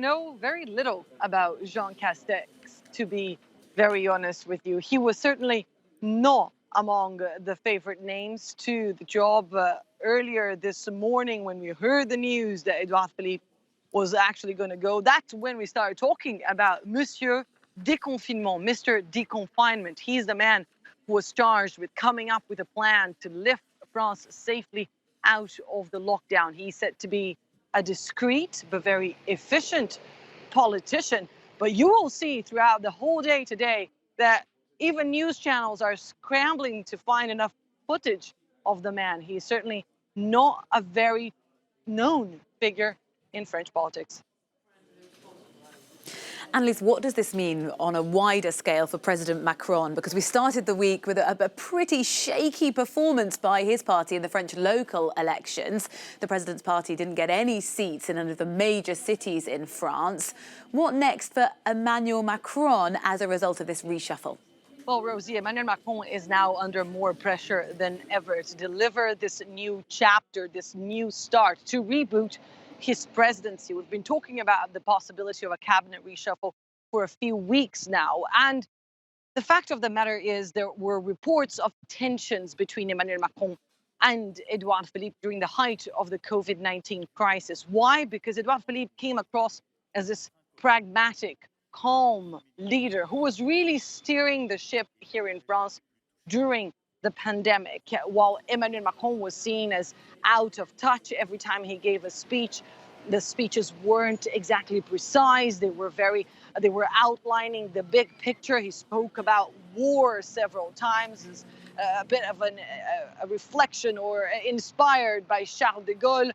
know very little about Jean Castex, to be very honest with you. He was certainly not among the favorite names to the job. Earlier this morning, when we heard the news that Edouard Philippe was actually going to go, that's when we started talking about Monsieur Déconfinement, Mr. Deconfinement. He's the man who was charged with coming up with a plan to lift France safely out of the lockdown. He's said to be a discreet but very efficient politician. But you will see throughout the whole day today that even news channels are scrambling to find enough footage of the man. He's certainly not a very known figure in French politics. Annelies, what does this mean on a wider scale for President Macron? Because we started the week with a pretty shaky performance by his party in the French local elections. The president's party didn't get any seats in any of the major cities in France. What next for Emmanuel Macron as a result of this reshuffle? Well, Rosie, Emmanuel Macron is now under more pressure than ever to deliver this new chapter, this new start, to reboot his presidency. We've been talking about the possibility of a cabinet reshuffle for a few weeks now. And the fact of the matter is there were reports of tensions between Emmanuel Macron and Edouard Philippe during the height of the COVID-19 crisis. Why? Because Edouard Philippe came across as this pragmatic, calm leader who was really steering the ship here in France during the pandemic, while Emmanuel Macron was seen as out of touch every time he gave a speech. The speeches weren't exactly precise. They were outlining the big picture. He spoke about war several times as a bit of a reflection or inspired by Charles de Gaulle,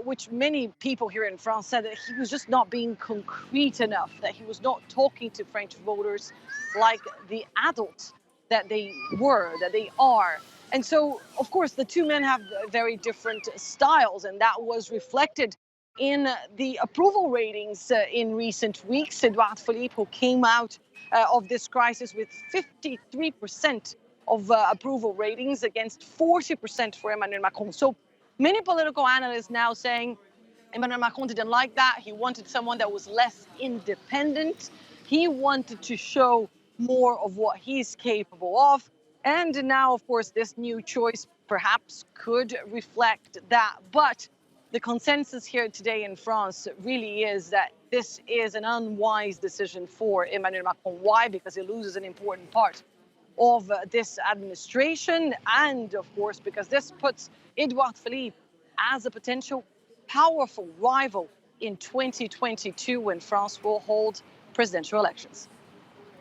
which many people here in France said that he was just not being concrete enough, that he was not talking to French voters like the adults that they are. And so, of course, the two men have very different styles, and that was reflected in the approval ratings in recent weeks. Edouard Philippe, who came out of this crisis with 53% of approval ratings against 40% for Emmanuel Macron. So many political analysts now saying Emmanuel Macron didn't like that. He wanted someone that was less independent. He wanted to show more of what he's capable of. And now, of course, this new choice perhaps could reflect that. But the consensus here today in France really is that this is an unwise decision for Emmanuel Macron. Why? Because he loses an important part of this administration. And, of course, because this puts Edouard Philippe as a potential powerful rival in 2022 when France will hold presidential elections.